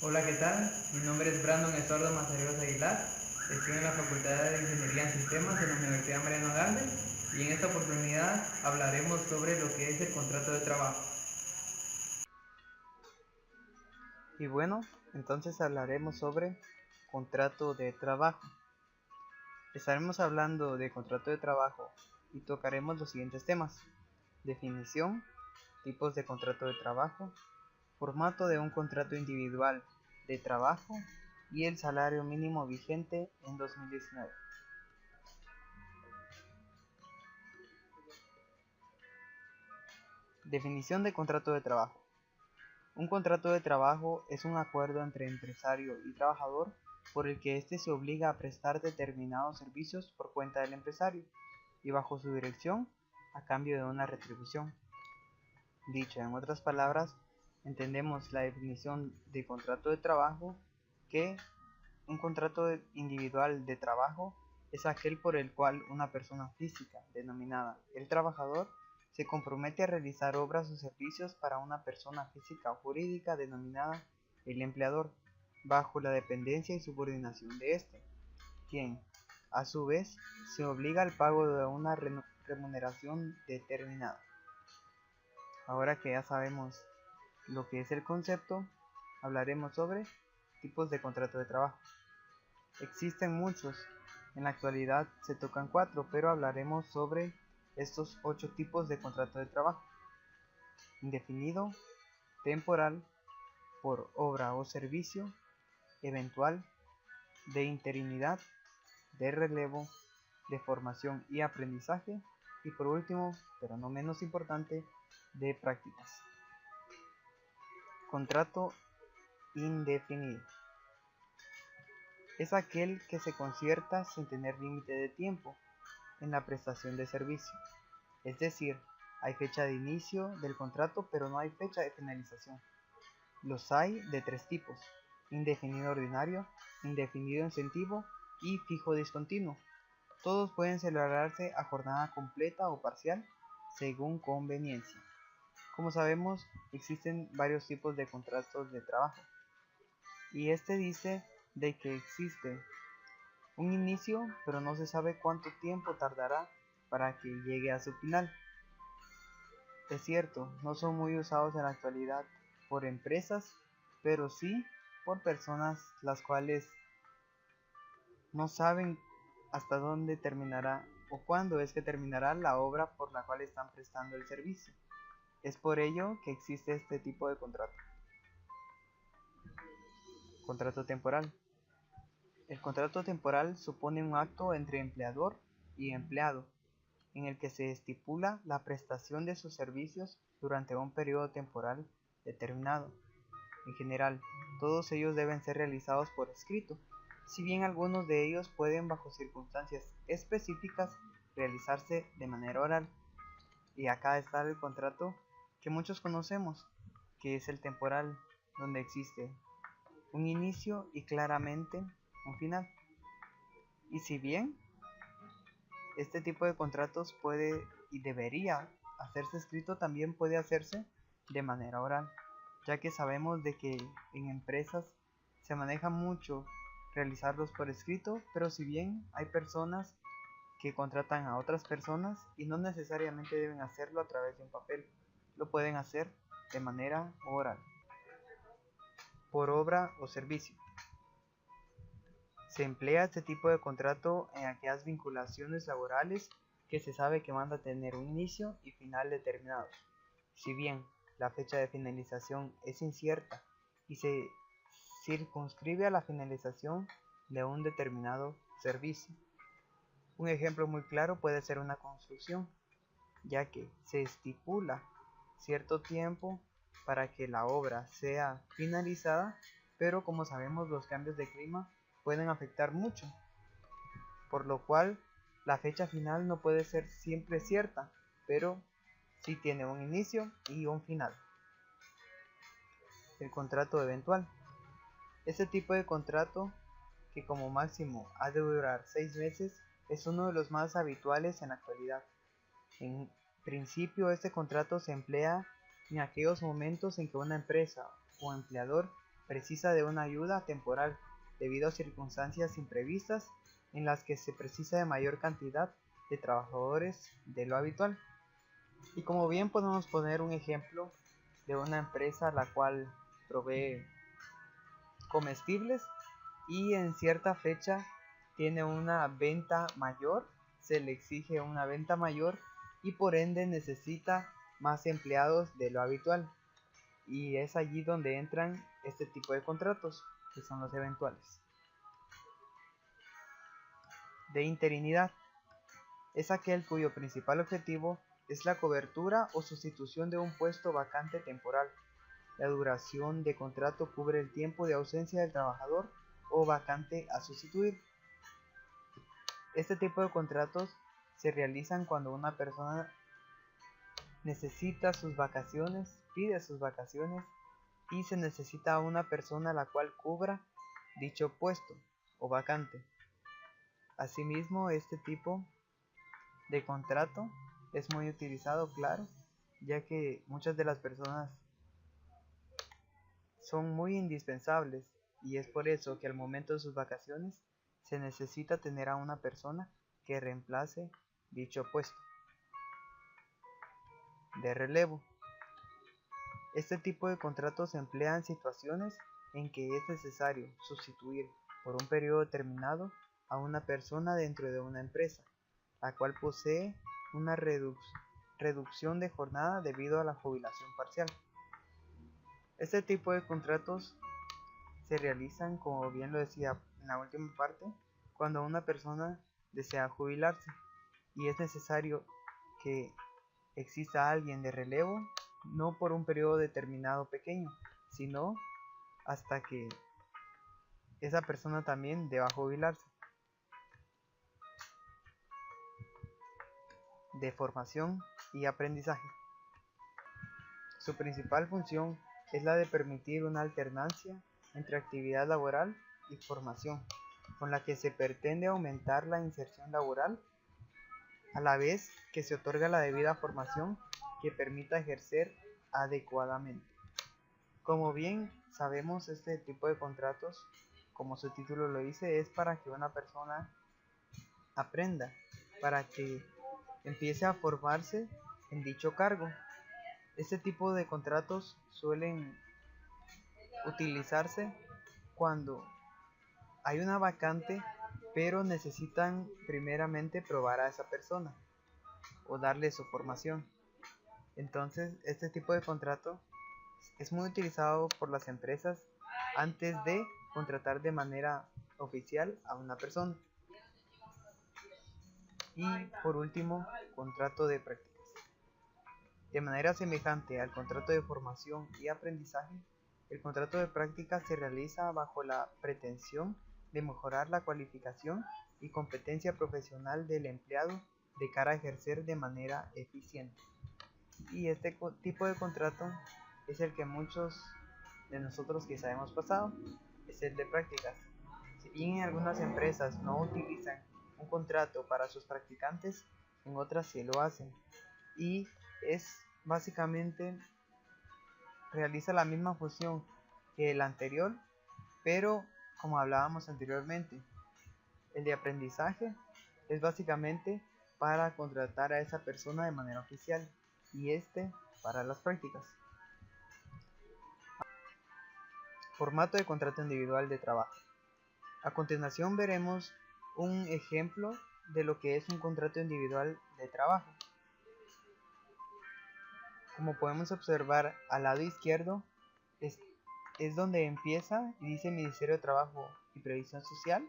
Hola, ¿qué tal? Mi nombre es Brandon Estuardo Mazariegos Aguilar. Estoy en la Facultad de Ingeniería en Sistemas de la Universidad Mariano Galvez y en esta oportunidad hablaremos sobre lo que es el contrato de trabajo. Y bueno, entonces hablaremos sobre contrato de trabajo. Estaremos hablando de contrato de trabajo y tocaremos los siguientes temas: definición, tipos de contrato de trabajo, formato de un contrato individual de trabajo y el salario mínimo vigente en 2019. Definición de contrato de trabajo. Un contrato de trabajo es un acuerdo entre empresario y trabajador por el que éste se obliga a prestar determinados servicios por cuenta del empresario y bajo su dirección a cambio de una retribución. Dicho en otras palabras, entendemos la definición de contrato de trabajo que un contrato individual de trabajo es aquel por el cual una persona física, denominada el trabajador, se compromete a realizar obras o servicios para una persona física o jurídica denominada el empleador, bajo la dependencia y subordinación de éste, quien, a su vez, se obliga al pago de una remuneración determinada. Ahora que ya sabemos lo que es el concepto, hablaremos sobre tipos de contrato de trabajo. Existen muchos, en la actualidad se tocan 4, pero hablaremos sobre estos 8 tipos de contrato de trabajo: indefinido, temporal, por obra o servicio, eventual, de interinidad, de relevo, de formación y aprendizaje, y por último, pero no menos importante, de prácticas. Contrato indefinido es aquel que se concierta sin tener límite de tiempo en la prestación de servicio. Es decir, hay fecha de inicio del contrato, pero no hay fecha de finalización. Los hay de 3 tipos: indefinido ordinario, indefinido incentivo y fijo discontinuo. Todos pueden celebrarse a jornada completa o parcial, según conveniencia. Como sabemos, existen varios tipos de contratos de trabajo, y este dice de que existe un inicio, pero no se sabe cuánto tiempo tardará para que llegue a su final. Es cierto, no son muy usados en la actualidad por empresas, pero sí por personas las cuales no saben hasta dónde terminará o cuándo es que terminará la obra por la cual están prestando el servicio. Es por ello que existe este tipo de contrato. Contrato temporal. El contrato temporal supone un acto entre empleador y empleado, en el que se estipula la prestación de sus servicios durante un periodo temporal determinado. En general, todos ellos deben ser realizados por escrito, si bien algunos de ellos pueden, bajo circunstancias específicas, realizarse de manera oral. Y acá está el contrato que muchos conocemos, que es el temporal, donde existe un inicio y claramente un final. Y si bien este tipo de contratos puede y debería hacerse escrito, también puede hacerse de manera oral, ya que sabemos de que en empresas se maneja mucho realizarlos por escrito, pero si bien hay personas que contratan a otras personas y no necesariamente deben hacerlo a través de un papel, lo pueden hacer de manera oral. Por obra o servicio. Se emplea este tipo de contrato en aquellas vinculaciones laborales que se sabe que van a tener un inicio y final determinados, si bien la fecha de finalización es incierta y se circunscribe a la finalización de un determinado servicio. Un ejemplo muy claro puede ser una construcción, ya que se estipula cierto tiempo para que la obra sea finalizada, pero como sabemos los cambios de clima pueden afectar mucho, por lo cual la fecha final no puede ser siempre cierta, pero sí tiene un inicio y un final. El contrato eventual. Este tipo de contrato, que como máximo ha de durar 6 meses, es uno de los más habituales en la actualidad. En principio, este contrato se emplea en aquellos momentos en que una empresa o empleador precisa de una ayuda temporal debido a circunstancias imprevistas en las que se precisa de mayor cantidad de trabajadores de lo habitual. Y como bien podemos poner un ejemplo de una empresa la cual provee comestibles y en cierta fecha tiene una venta mayor, se le exige una venta mayor y por ende necesita más empleados de lo habitual. Y es allí donde entran este tipo de contratos, que son los eventuales. De interinidad. Es aquel cuyo principal objetivo es la cobertura o sustitución de un puesto vacante temporal. La duración de contrato cubre el tiempo de ausencia del trabajador o vacante a sustituir. Este tipo de contratos se realizan cuando una persona necesita sus vacaciones, pide sus vacaciones y se necesita a una persona la cual cubra dicho puesto o vacante. Asimismo, este tipo de contrato es muy utilizado, claro, ya que muchas de las personas son muy indispensables y es por eso que al momento de sus vacaciones se necesita tener a una persona que reemplace dicho puesto. De relevo. Este tipo de contratos se emplea en situaciones en que es necesario sustituir por un periodo determinado a una persona dentro de una empresa, la cual posee una reducción de jornada debido a la jubilación parcial. Este tipo de contratos se realizan, como bien lo decía en la última parte, cuando una persona desea jubilarse y es necesario que exista alguien de relevo, no por un periodo determinado pequeño, sino hasta que esa persona también deba jubilarse. De formación y aprendizaje. Su principal función es la de permitir una alternancia entre actividad laboral y formación, con la que se pretende aumentar la inserción laboral, a la vez que se otorga la debida formación que permita ejercer adecuadamente. Como bien sabemos, este tipo de contratos, como su título lo dice, es para que una persona aprenda, para que empiece a formarse en dicho cargo. Este tipo de contratos suelen utilizarse cuando hay una vacante, pero necesitan primeramente probar a esa persona o darle su formación. Entonces, este tipo de contrato es muy utilizado por las empresas antes de contratar de manera oficial a una persona. Y por último, contrato de prácticas. De manera semejante al contrato de formación y aprendizaje, el contrato de prácticas se realiza bajo la pretensión de mejorar la cualificación y competencia profesional del empleado de cara a ejercer de manera eficiente. Y este tipo de contrato es el que muchos de nosotros quizá hemos pasado, es el de prácticas. Si bien en algunas empresas no utilizan un contrato para sus practicantes, en otras sí lo hacen. Y es básicamente realiza la misma función que el anterior, pero como hablábamos anteriormente, el de aprendizaje es básicamente para contratar a esa persona de manera oficial y este para las prácticas. Formato de contrato individual de trabajo. A continuación veremos un ejemplo de lo que es un contrato individual de trabajo. Como podemos observar al lado izquierdo es donde empieza y dice Ministerio de Trabajo y Previsión Social.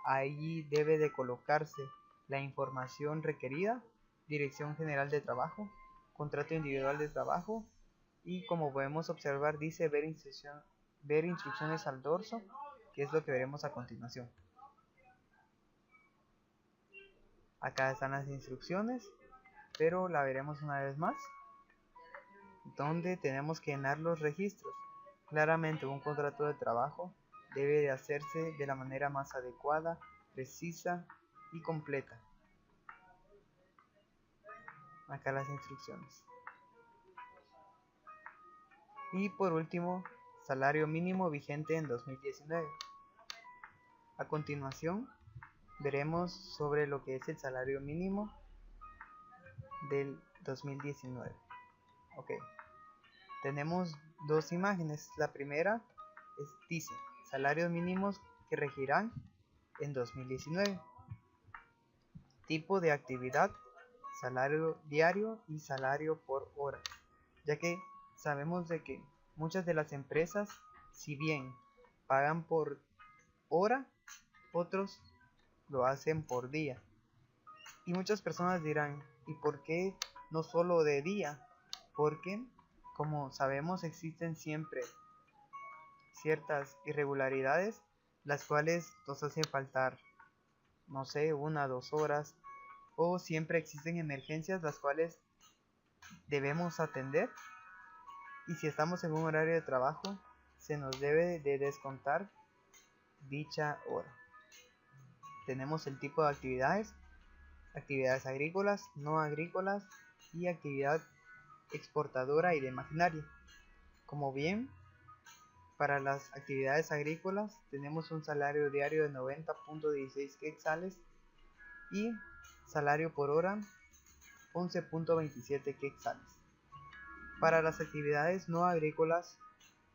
Allí debe de colocarse la información requerida, Dirección General de Trabajo, contrato individual de trabajo y como podemos observar dice ver instrucciones al dorso, que es lo que veremos a continuación. Acá están las instrucciones, pero la veremos una vez más, donde tenemos que llenar los registros. Claramente un contrato de trabajo debe de hacerse de la manera más adecuada, precisa y completa. Acá las instrucciones. Y por último salario mínimo vigente en 2019. A continuación, veremos sobre lo que es el salario mínimo del 2019. Ok, tenemos dos imágenes. La primera dice salarios mínimos que regirán en 2019. Tipo de actividad, salario diario y salario por hora, ya que sabemos de que muchas de las empresas, si bien pagan por hora, otros lo hacen por día. Y muchas personas dirán, ¿y por qué no solo de día? Porque, como sabemos, existen siempre ciertas irregularidades, las cuales nos hacen faltar, no sé, 1 o 2 horas, o siempre existen emergencias las cuales debemos atender, y si estamos en un horario de trabajo, se nos debe de descontar dicha hora. Tenemos el tipo de actividades agrícolas, no agrícolas y actividad exportadora y de maquinaria. Como bien, para las actividades agrícolas tenemos un salario diario de 90.16 quetzales y salario por hora 11.27 quetzales. Para las actividades no agrícolas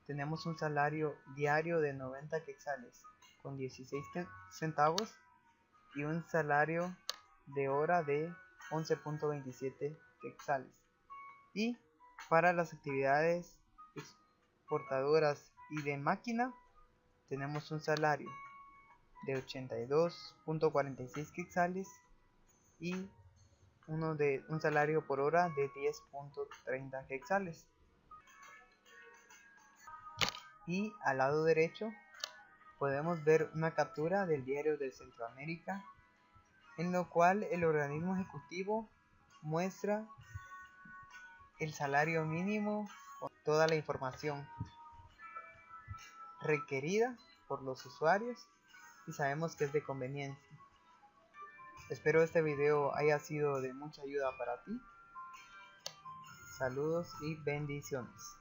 tenemos un salario diario de 90 quetzales con 16 centavos y un salario de hora de 11.27 quetzales. Y para las actividades exportadoras y de máquina tenemos un salario de 82.46 quetzales y un salario por hora de 10.30 quetzales. Y al lado derecho podemos ver una captura del Diario de Centroamérica, en lo cual el organismo ejecutivo muestra el salario mínimo con toda la información requerida por los usuarios, y sabemos que es de conveniencia. Espero este video haya sido de mucha ayuda para ti. Saludos y bendiciones.